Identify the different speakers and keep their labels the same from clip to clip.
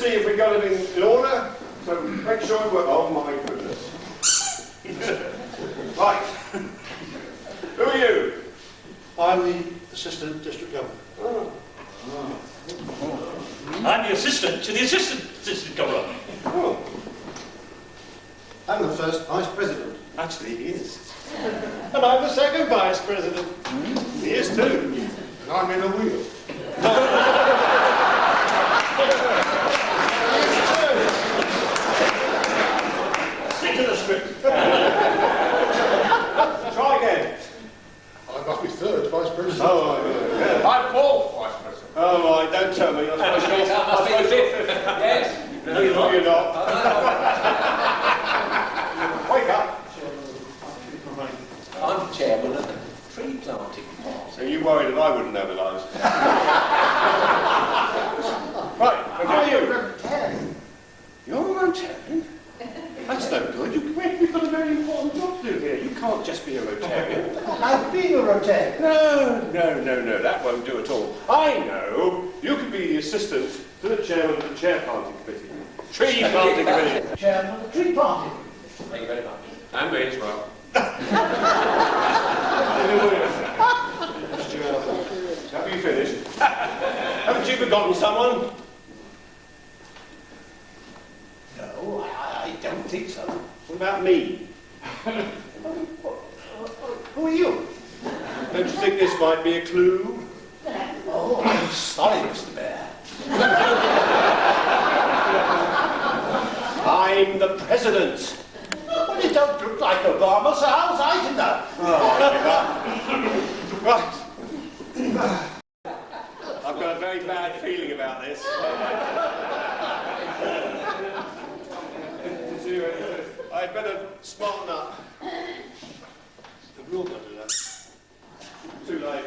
Speaker 1: see if we got it in order. So make sure it works. Oh my goodness. Right. Who are you?
Speaker 2: I'm the Assistant District Governor.
Speaker 1: Oh.
Speaker 3: I'm the assistant to the assistant governor.
Speaker 1: Oh.
Speaker 2: I'm the first Vice President.
Speaker 1: Actually, he is.
Speaker 2: And I'm the second Vice President.
Speaker 1: He is too.
Speaker 2: And I'm in a wheel.
Speaker 1: Stick to the script. Try again.
Speaker 2: I must be third Vice President.
Speaker 1: Oh, yeah.
Speaker 2: I'm fourth Vice President.
Speaker 1: Oh, right, don't tell me. You're supposed to be fifth.
Speaker 3: Yes.
Speaker 1: No, you're not. You're not. Wake up.
Speaker 4: I'm chairman of the tree planting party.
Speaker 1: So you worried that I wouldn't know the lines? Right, how are you?
Speaker 2: Rotarian.
Speaker 1: You're a Rotarian? That's no good. We've got a very important job to do here. You can't just be a Rotarian.
Speaker 2: I've been a Rotarian.
Speaker 1: No. That won't do at all. I know. You could be the assistant to the chairman of the chair planting committee. Tree planting committee.
Speaker 2: Chairman of the tree planting.
Speaker 4: Thank you very much.
Speaker 1: And me as well. Have you finished? Haven't you forgotten someone?
Speaker 2: No, I don't think so.
Speaker 1: What about me?
Speaker 2: Who are you?
Speaker 1: Don't you think this might be a clue?
Speaker 2: Oh, I'm sorry, Mr. Bear.
Speaker 1: I'm the president.
Speaker 2: Well, you don't look like Obama, so how's I to know?
Speaker 1: Right. I've got a very bad feeling about this. I'd better smarten up.
Speaker 2: The rule don't do that.
Speaker 1: Too late.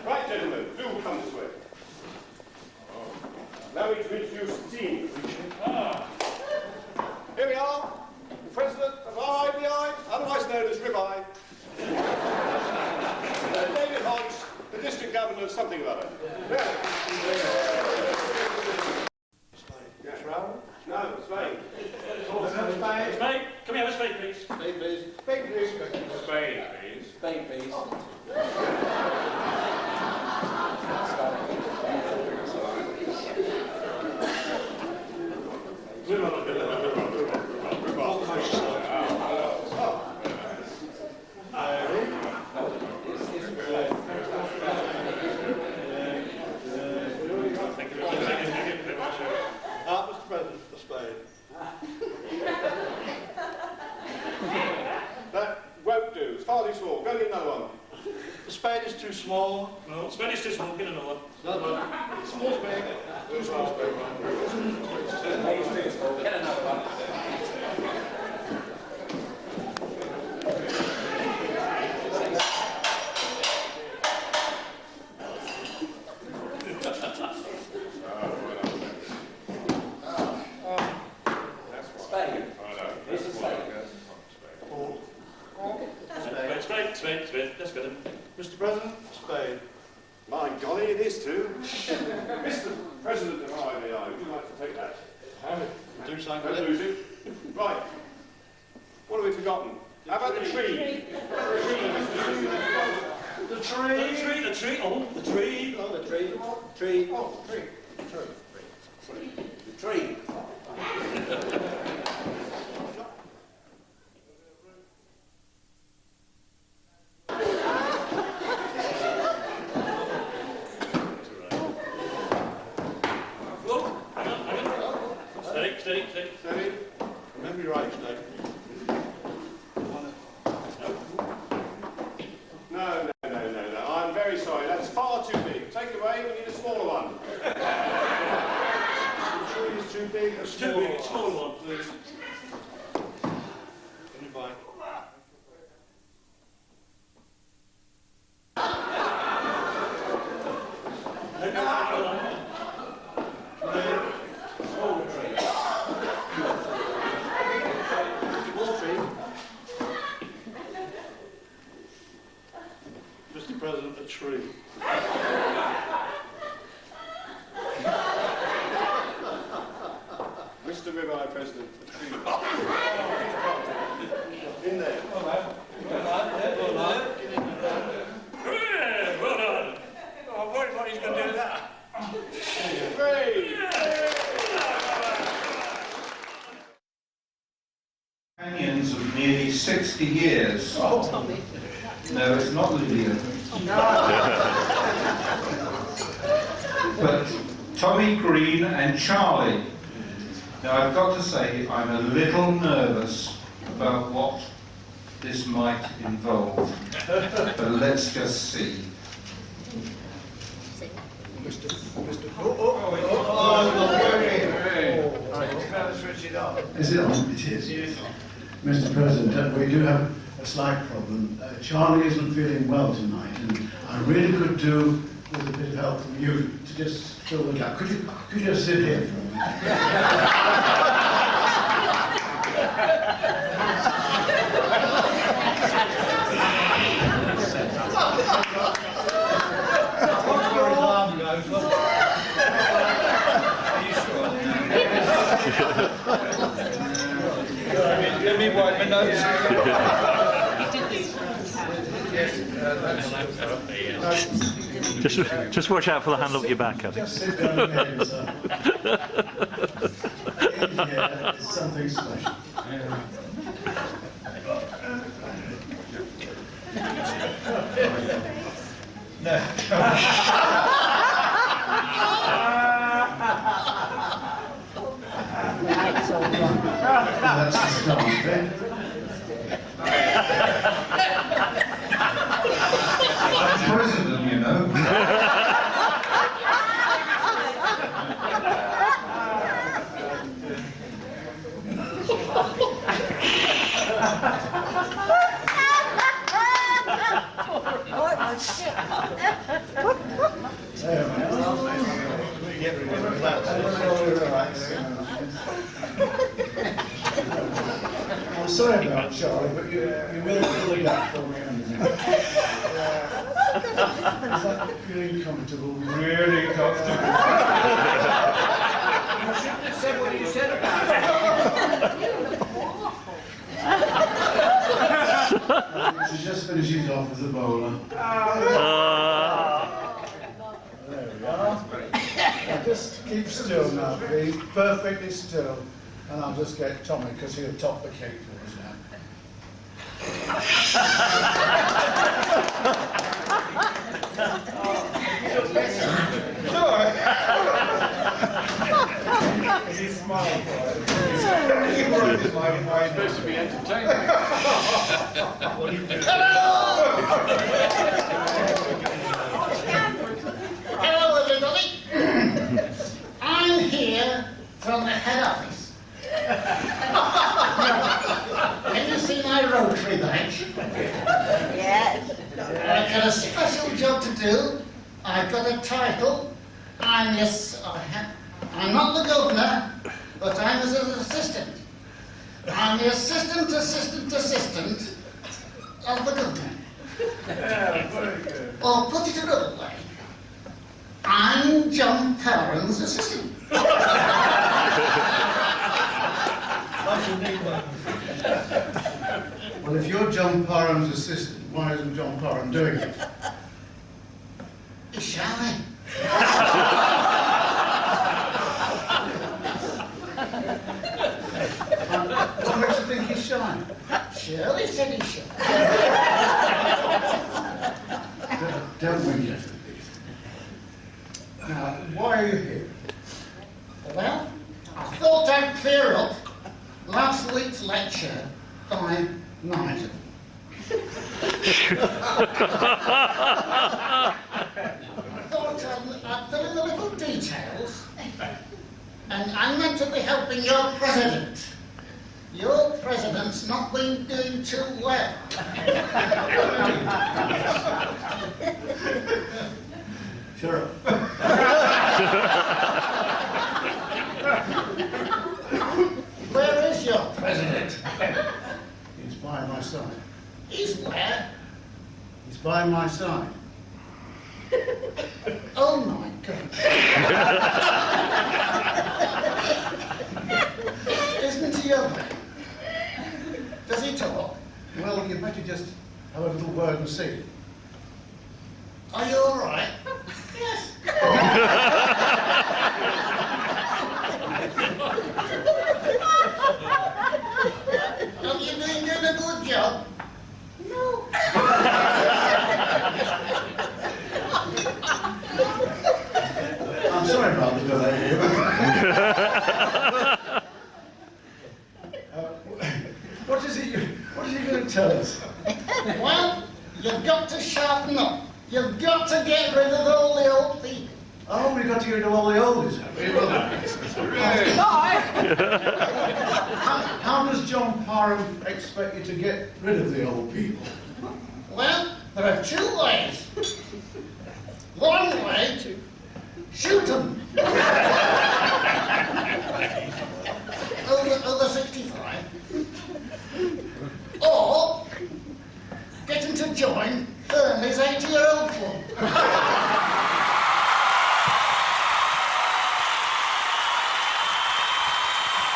Speaker 1: Right, gentlemen, do come this way. Allow me to introduce the team. Here we are, the president of RA22, otherwise known as Ribeye. David Hodge, the district governor of something or other. Yes, Raoul? No, Spain.
Speaker 3: Spain, can we have a Spain, please?
Speaker 2: Spain, please.
Speaker 1: Spain, please.
Speaker 3: Spain, please.
Speaker 4: Spain, please.
Speaker 2: Mr. President, for Spain.
Speaker 1: That won't do. It's far too small. Go get another one.
Speaker 2: The Spain is too small.
Speaker 3: No, Spain is too small, get another one.
Speaker 2: Another one. Small Spain. Too small Spain.
Speaker 4: Get another one. Spain. This is Spain.
Speaker 3: Spain, that's better.
Speaker 2: Mr. President, Spain.
Speaker 1: My golly, it is too. Mr. President of RA22, would you like to take that?
Speaker 2: Do something
Speaker 1: Don't
Speaker 2: with
Speaker 1: lose
Speaker 2: it.
Speaker 1: it. Right. What have we forgotten? How about the tree?
Speaker 2: The tree.
Speaker 3: The tree, oh, the tree.
Speaker 2: Oh, the tree. Tree. Oh, tree.
Speaker 4: The tree.
Speaker 3: Steady.
Speaker 2: Steady. Remember your age, Dave.
Speaker 1: No. I'm very sorry. That's far too big. Take it away. We need a smaller one.
Speaker 2: The tree is too big. A
Speaker 3: Too big, smaller one, please.
Speaker 2: Can you buy? Mr. President, a tree.
Speaker 1: ribeye president for Tree In there.
Speaker 3: Hooray! Well done.
Speaker 2: Oh, I'm worried what he's going to do with that.
Speaker 1: Great.
Speaker 5: Companions of nearly 60 years.
Speaker 2: Oh, Tommy.
Speaker 5: No, it's not Lydia. But Tommy Green and Charlie. Now I've got to say I'm a little nervous about what this might involve. But let's just see.
Speaker 6: Is it on? It is. Mr. President, we do have a slight problem. Charlie isn't feeling well tonight, and I really could do with a bit of help from you to just fill the gap. Could you just sit here for a minute?
Speaker 2: Let me wipe my nose.
Speaker 7: Just watch out for the handle at your back, I think.
Speaker 6: Just sit down again, sir. In here is something special. That's the start bit.
Speaker 5: I'm president, you know.
Speaker 6: I'm sorry about Charlie, but you will fill the gap for me. Is that feeling comfortable? Really comfortable.
Speaker 2: You shouldn't have said what you said about it.
Speaker 6: She just finishes off with the bowler. There we are. Now just keep still now, please. Perfectly still. And I'll just get Tommy, because he'll top the cake for us now. Is he smiling for it?
Speaker 1: It's supposed to be entertaining.
Speaker 8: Hello, everybody. I'm here from the head office. Can you see my Rotary badge?
Speaker 9: Yes.
Speaker 8: I've got a special job to do. I've got a title. I'm not the governor, but I'm his assistant. I'm the assistant of the governor. Or put it another way, I'm John Parham's assistant.
Speaker 6: Well, if you're John Parham's assistant, why isn't John Parham doing it?
Speaker 8: He's shy.
Speaker 6: What makes you think he's shy?
Speaker 8: Shirley said he's shy.
Speaker 6: Don't we get it? Now, why are you here?
Speaker 8: Well, I thought I'd clear up last week's lecture by Nigel. I thought I'd fill in the little details, and I'm meant to be helping your president. Your president's not been doing too well.
Speaker 6: Sure.
Speaker 8: Where is your president?
Speaker 6: He's by my side.
Speaker 8: He's where?
Speaker 6: He's by my side.
Speaker 8: Oh my God.
Speaker 6: Charlie, you better just have a little word and see.
Speaker 8: Are you all right? Yes. Have you been doing a good job? No.
Speaker 6: I'm sorry about the delay here. What is he going to tell us?
Speaker 8: Well, you've got to sharpen up. You've got to get rid of all the old people.
Speaker 6: Oh, we've got to get rid of all the oldies, have we? How does John Parham expect you to get rid of the old people?
Speaker 8: Well, there are two ways. One way to shoot them. over 65. Or get them to join Burnley's 80-year-old club.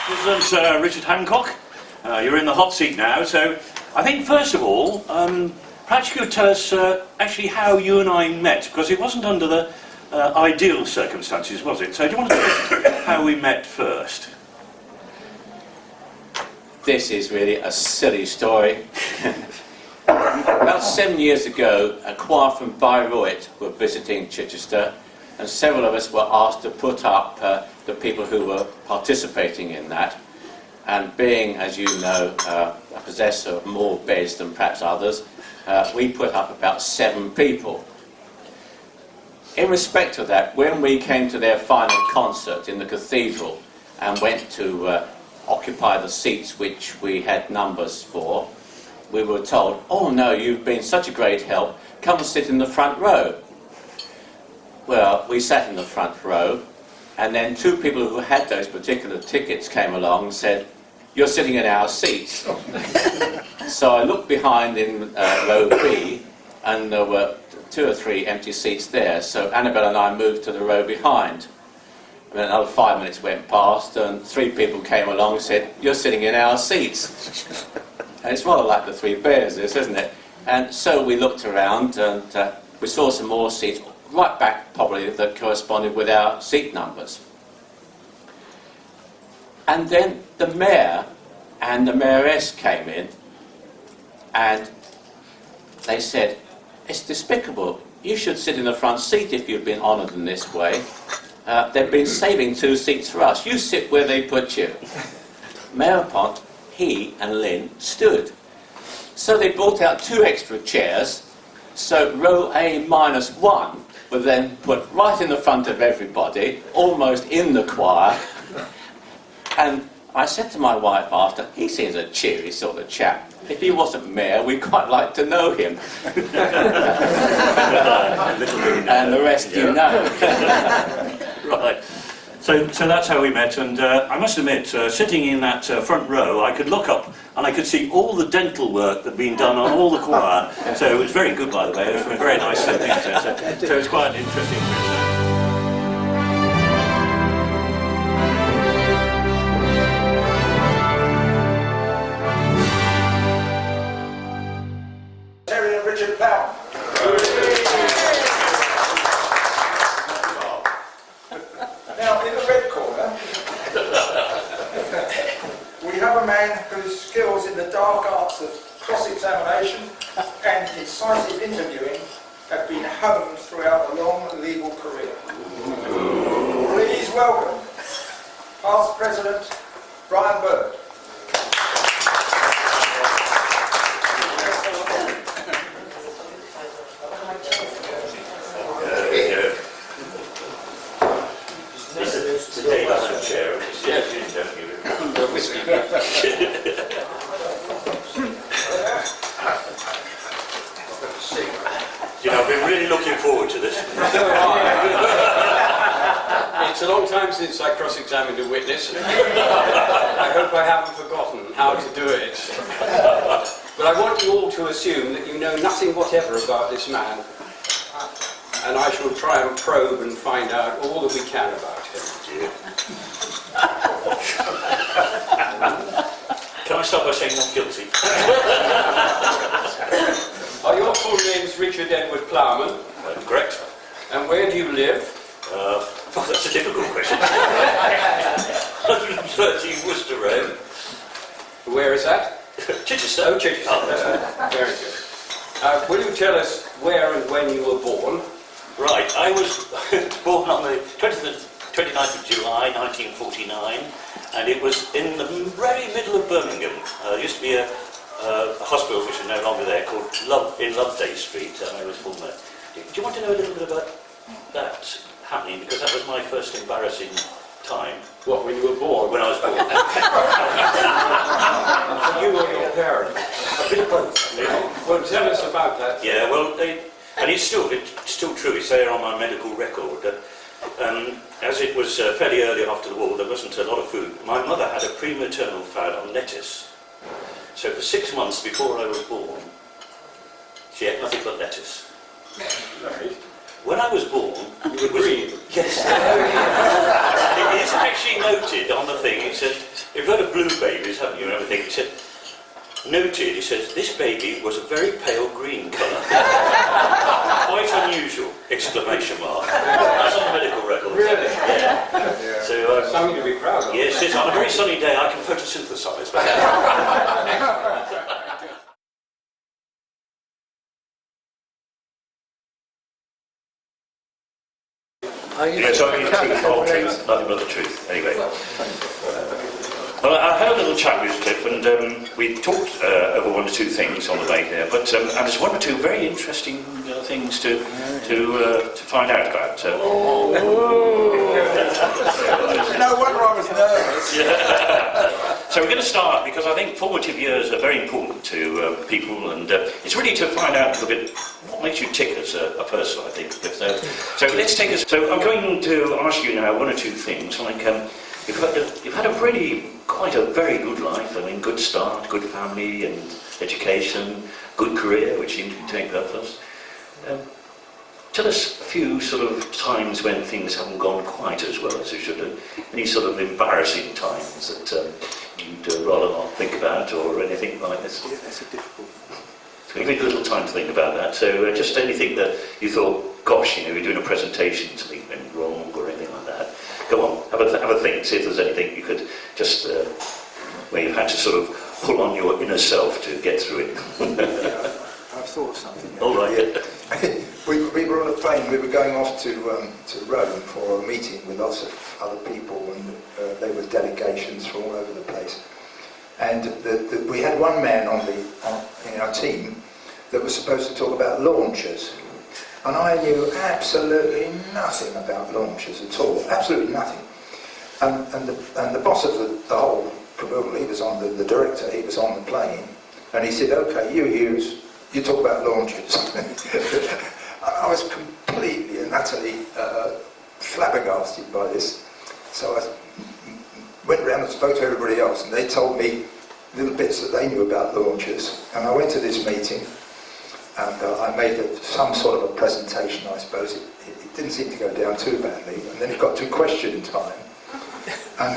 Speaker 3: President Richard Hancock, you're in the hot seat now, so I think first of all, perhaps you could tell us actually how you and I met, because it wasn't under the ideal circumstances, was it? So do you want to tell us how we met first?
Speaker 4: This is really a silly story. About 7 years ago, a choir from Bayreuth were visiting Chichester, and several of us were asked to put up the people who were participating in that. And being, as you know, a possessor of more beds than perhaps others, we put up about 7 people. In respect of that, when we came to their final concert in the cathedral and went to occupy the seats which we had numbers for, we were told, "Oh no, you've been such a great help, come and sit in the front row." Well, we sat in the front row, and then 2 people who had those particular tickets came along and said, "You're sitting in our seats." So I looked behind in row B, and there were 2 or 3 empty seats there, so Annabelle and I moved to the row behind. And then another 5 minutes went past, and 3 people came along and said, "You're sitting in our seats." And it's rather like the 3 Bears, this, isn't it? And so we looked around, and we saw some more seats, right back probably, that corresponded with our seat numbers. And then the mayor and the mayoress came in, and they said, "It's despicable. You should sit in the front seat if you've been honoured in this way. They've been saving 2 seats for us. You sit where they put you." Thereupon, he and Lynn stood. So they brought out 2 extra chairs, so row A-1 were then put right in the front of everybody, almost in the choir. And I said to my wife after, "He seems a cheery sort of chap. If he wasn't mayor, we'd quite like to know him." And the rest you know.
Speaker 3: Right. So that's how we met, and I must admit, sitting in that front row, I could look up and I could see all the dental work that had been done on all the choir. So it was very good, by the way. It was a very nice thing. So it's quite an interesting picture.
Speaker 2: Terry and Richard Powell. Now, in the red corner, we have a man whose skills in the dark arts of cross-examination and incisive interviewing have been honed throughout a long legal career. Please welcome past President Brian Bird.
Speaker 3: You know, I've been really looking forward to this.
Speaker 10: It's a long time since I cross-examined a witness. I hope I haven't forgotten how to do it. But I want you all to assume that you know nothing whatever about this man. And I shall try and probe and find out all that we can about him.
Speaker 3: Can I start by saying not guilty?
Speaker 10: Are your full names Richard Edward Ploughman?
Speaker 3: Correct.
Speaker 10: And where do you live?
Speaker 3: Oh, that's a difficult question. 130 Worcester Road.
Speaker 10: Where is that?
Speaker 3: Chichester.
Speaker 10: Oh, Chichester. Very good. Will you tell us where and when you were born?
Speaker 3: Right, I was born on the 29th of July 1949, and it was in the very middle of Birmingham. There used to be a hospital which is no longer there called Loveday Street, and I was born there. Do you want to know a little bit about that happening? Because that was my first embarrassing time.
Speaker 10: What, when you were born?
Speaker 3: When I was born.
Speaker 10: You or your parents?
Speaker 3: A bit of both.
Speaker 10: Well, tell us about that.
Speaker 3: Yeah, well, and it's still true. It's there on my medical record. As it was fairly early after the war, there wasn't a lot of food. My mother had a prematernal fad on lettuce. So for 6 months before I was born, she ate nothing but lettuce.
Speaker 10: Right.
Speaker 3: When I was born,
Speaker 10: you were green.
Speaker 3: Yes. It is actually noted on the thing. It said, if you've got a blue babies, haven't you, and everything, it said, noted, it says, this baby was a very pale green colour. Quite unusual, exclamation mark. That's on the medical record.
Speaker 10: Really?
Speaker 3: Yeah. So,
Speaker 10: something to be proud of.
Speaker 3: Yes, it is. On a very sunny day, I can photosynthesise. Sorry, the truth, the whole truth, nothing but the truth. Anyway. Well, I had a little chat with Cliff, and we talked over one or two things on the way here, but there's one or two very interesting things to find out about.
Speaker 2: No wonder I was nervous.
Speaker 3: Yeah. So we're going to start, because I think formative years are very important to people, and it's really to find out a little bit what makes you tick as a person, I think. So let's take us. So I'm going to ask you now one or two things, like you've had quite a very good life. I mean, good start, good family and education, good career, which seems to be taking purpose. Tell us a few sort of times when things haven't gone quite as well as they should have. Any sort of embarrassing times that you'd rather not think about, or anything like this?
Speaker 2: Yeah, that's a difficult one.
Speaker 3: So give me a little time to think about that. So just anything that you thought, gosh, you're doing a presentation, something went wrong or anything like that. Go on, have a think, see if there's anything you could just, where you've had to sort of pull on your inner self to get through it.
Speaker 2: Yeah, I've thought of something.
Speaker 3: All right.
Speaker 2: Yeah. We were on a plane, we were going off to Rome for a meeting with lots of other people, and they were delegations from all over the place. And we had one man in our team that was supposed to talk about launchers. And I knew absolutely nothing about launchers at all, absolutely nothing. And the boss of the whole caboodle, he was on the director, he was on the plane, and he said, "Okay, you Hughes, you talk about launchers." I was completely and utterly flabbergasted by this. So I went round and spoke to everybody else, and they told me little bits that they knew about launchers. And I went to this meeting, and I made some sort of a presentation, I suppose. It didn't seem to go down too badly. And then it got to question time. And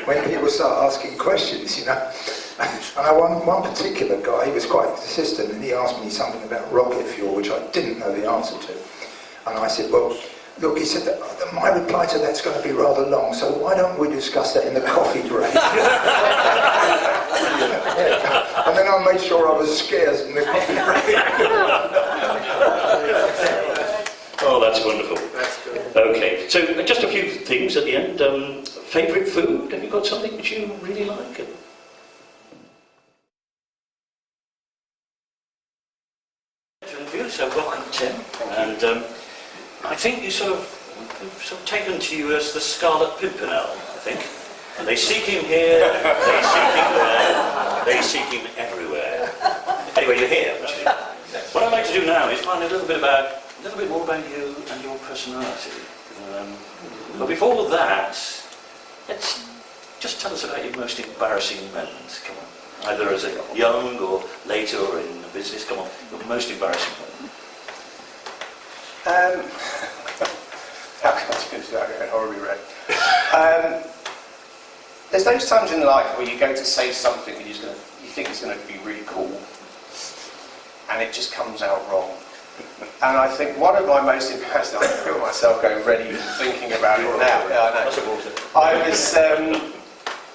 Speaker 2: when people start asking questions, and one particular guy, he was quite insistent, and he asked me something about rocket fuel, which I didn't know the answer to. And I said, well, look, he said, that my reply to that's going to be rather long, so why don't we discuss that in the coffee break? And then I made sure I was scarce in the coffee break.
Speaker 3: Oh, that's wonderful.
Speaker 2: That's good.
Speaker 3: Okay, so just a few things at the end. Favourite food? Have you got something that you really like? So welcome, Tim. And I think you've sort of taken to you as the Scarlet Pimpernel, I think. And they seek him here, they seek him there, they seek him everywhere. Anyway, you're here. What I'd like to do now is find a little bit more about you and your personality. But before that, let's just tell us about your most embarrassing moments. Come on. Either as a young or later or in the business. Come on, your most embarrassing moment.
Speaker 2: How can I do that? I get horribly red.
Speaker 11: there's those times in life where you go to say something and you think it's going to be really cool, and it just comes out wrong. And I think one of my most embarrassing, I feel myself going ready thinking about it now. Yeah, I know.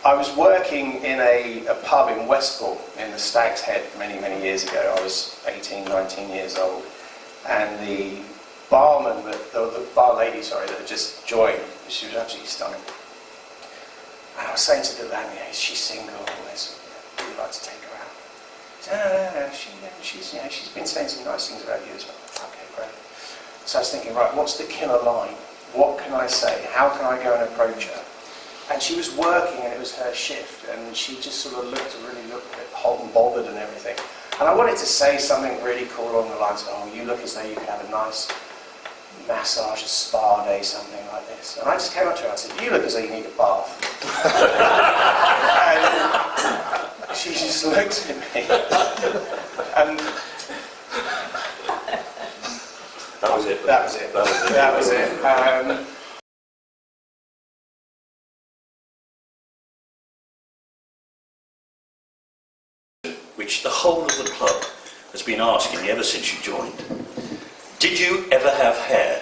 Speaker 11: I was working in a pub in Westport in the Stag's Head many, many years ago. I was 18, 19 years old, and the barman, the bar lady, sorry, that had just joined, she was absolutely stunning. And I was saying to the lady, she's single, we'd like to take her out. She said, no, she's been saying some nice things about you as well. Okay, great. So I was thinking, right, what's the killer line? What can I say? How can I go and approach her? And she was working, and it was her shift, and she just sort of looked a bit hot and bothered and everything. And I wanted to say something really cool along the lines of, oh, you look as though you could have a nice massage, a spa day, something like this. And I just came up to her and I said, you look as though you need a bath. And she just looked at me. And
Speaker 3: that was it.
Speaker 11: That was it. That was it.
Speaker 3: Which the whole of the club has been asking me ever since you joined. Did you ever have hair?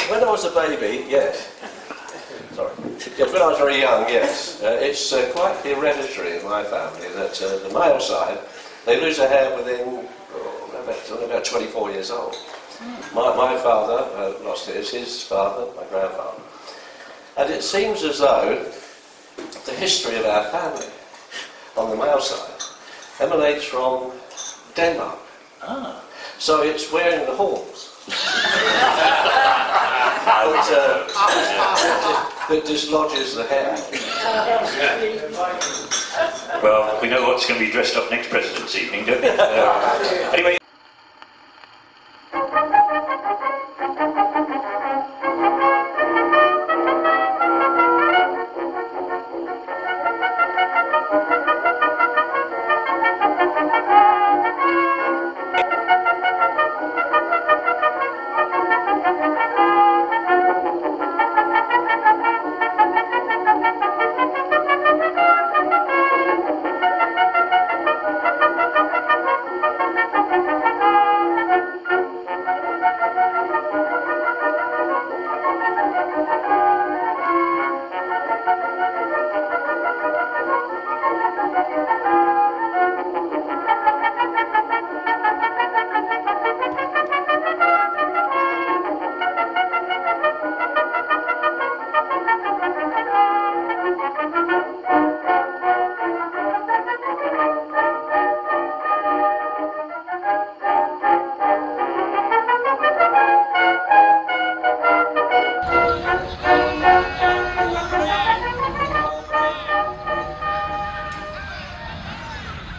Speaker 12: When I was a baby, yes. Sorry. Yes, when I was very young, yes. It's quite hereditary in my family that the male side, they lose their hair within about 24 years old. My father lost his father, my grandfather. And it seems as though the history of our family on the male side emanates from Denmark.
Speaker 3: Ah.
Speaker 12: So it's wearing the horns that dislodges the hair.
Speaker 3: Well, we know what's going to be dressed up next President's evening, don't we? Anyway.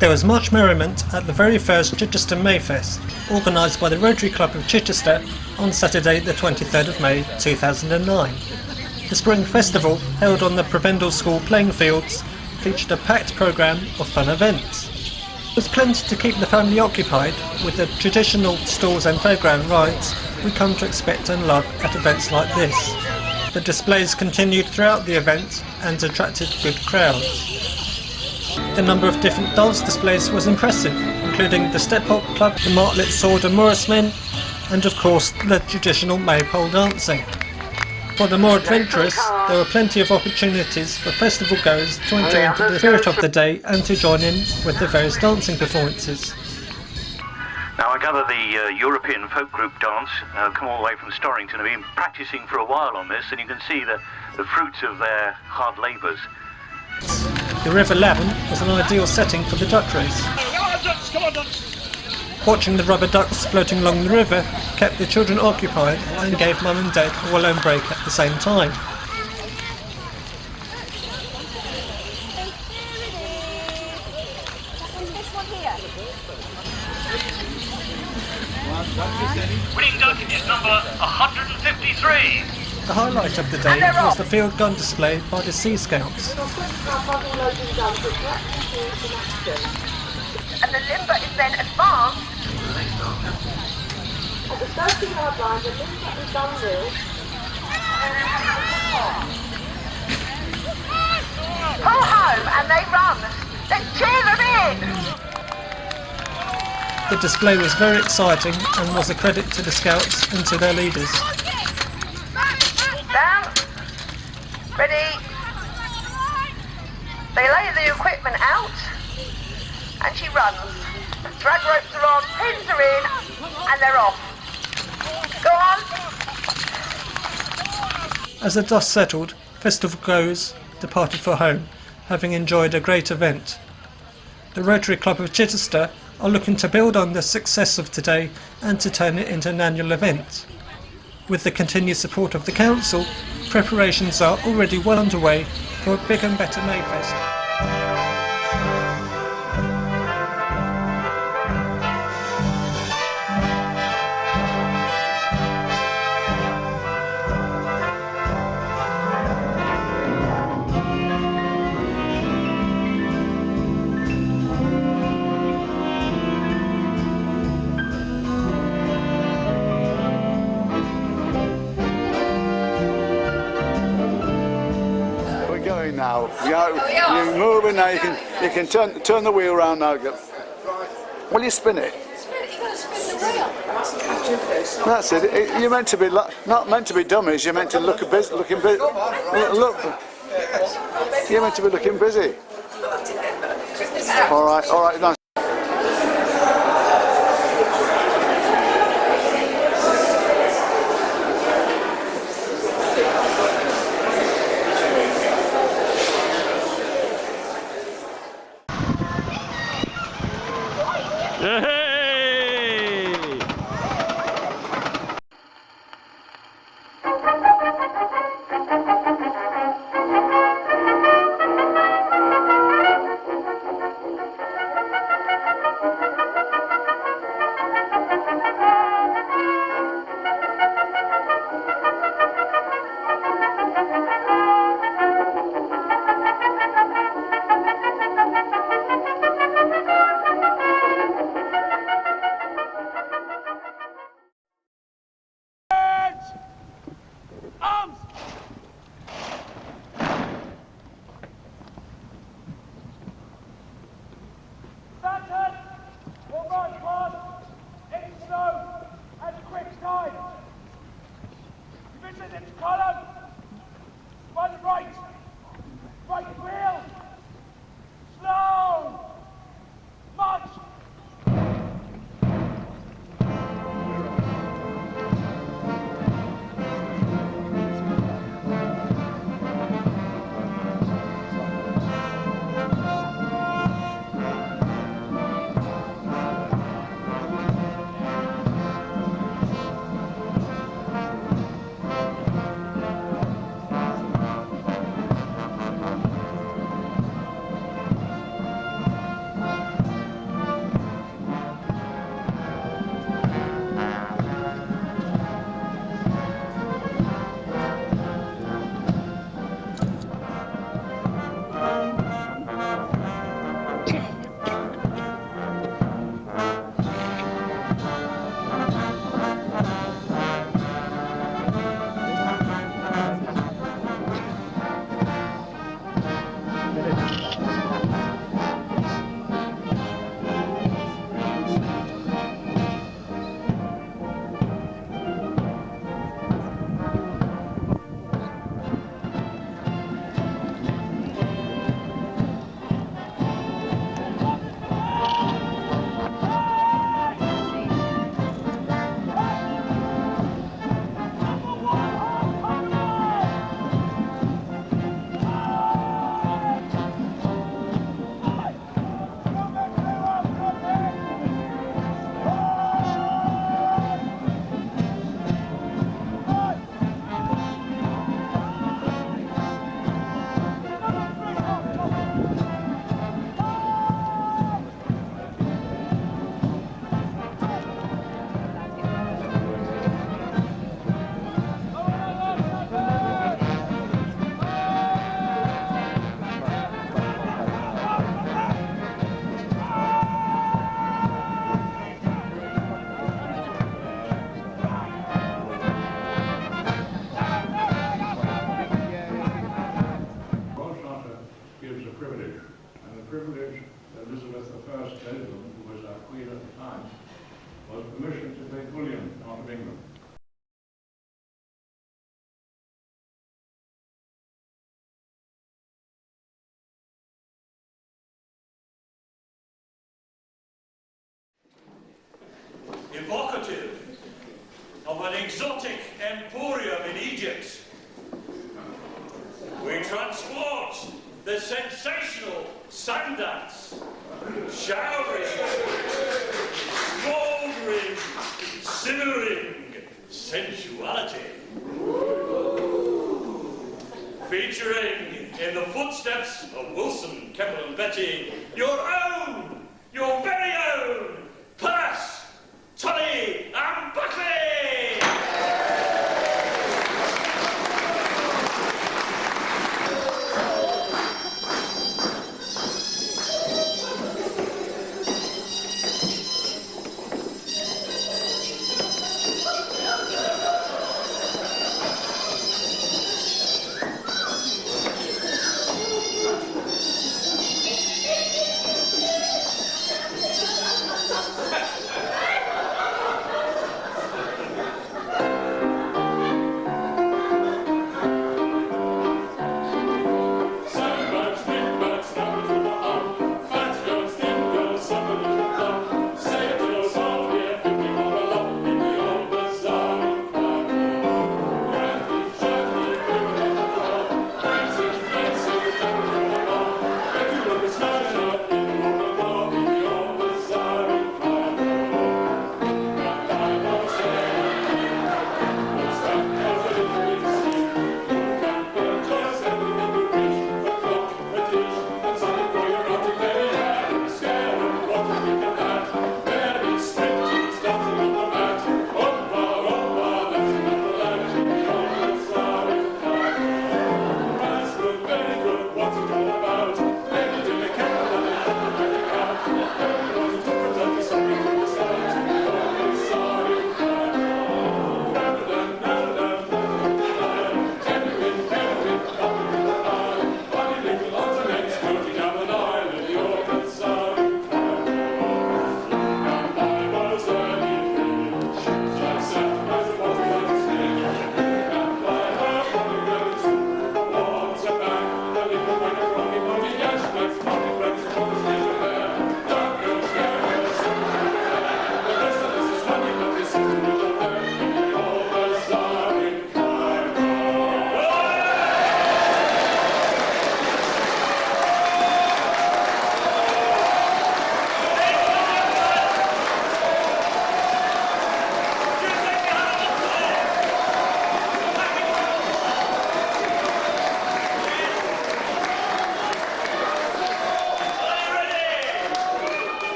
Speaker 13: There was much merriment at the very first Chichester Mayfest, organised by the Rotary Club of Chichester on Saturday the 23rd of May 2009. The Spring Festival, held on the Prebendal School playing fields, featured a packed programme of fun events. There was plenty to keep the family occupied with the traditional stalls and fairground rides we come to expect and love at events like this. The displays continued throughout the event and attracted good crowds. The number of different dance displays was impressive, including the Step Hop Club, the Martlet Sword and Morris Men, and of course the traditional maypole dancing. For the more adventurous, there were plenty of opportunities for festival goers to enter into the spirit of the day and to join in with the various dancing performances.
Speaker 3: Now I gather the European folk group dance come all the way from Storrington, have been practising for a while on this, and you can see the fruits of their hard labours.
Speaker 13: The River Leven was an ideal setting for the duck race. Watching the rubber ducks floating along the river kept the children occupied and gave Mum and Dad a well-earned break at the same time.
Speaker 3: Winning duck is number 153.
Speaker 13: The highlight of the day was the field gun display by the Sea Scouts.
Speaker 14: And the limber is then advanced. At the 30-yard line, the limber is unreal. Pull home and they run. Let's cheer them in.
Speaker 13: The display was very exciting and was a credit to the Scouts and to their leaders.
Speaker 14: Down. Ready. They lay the equipment out and she runs. Drag ropes are on, pins are in, and they're off. Go on.
Speaker 13: As the dust settled, Festival Goes departed for home, having enjoyed a great event. The Rotary Club of Chichester are looking to build on the success of today and to turn it into an annual event. With the continued support of the Council, preparations are already well underway for a big and better Mayfest.
Speaker 15: Now, you're moving now. You can turn the wheel around now. Will you spin it? That's it. You're meant to be not meant to be dummies. You're meant to looking busy. Look. You're meant to be looking busy. All right. Nice.
Speaker 7: England.
Speaker 3: Evocative of an exotic emporium in Egypt, we transport the sensational sound dance, showering, smouldering, simmering sensuality, featuring in the footsteps of Wilson, Keppel and Betty, your own, your very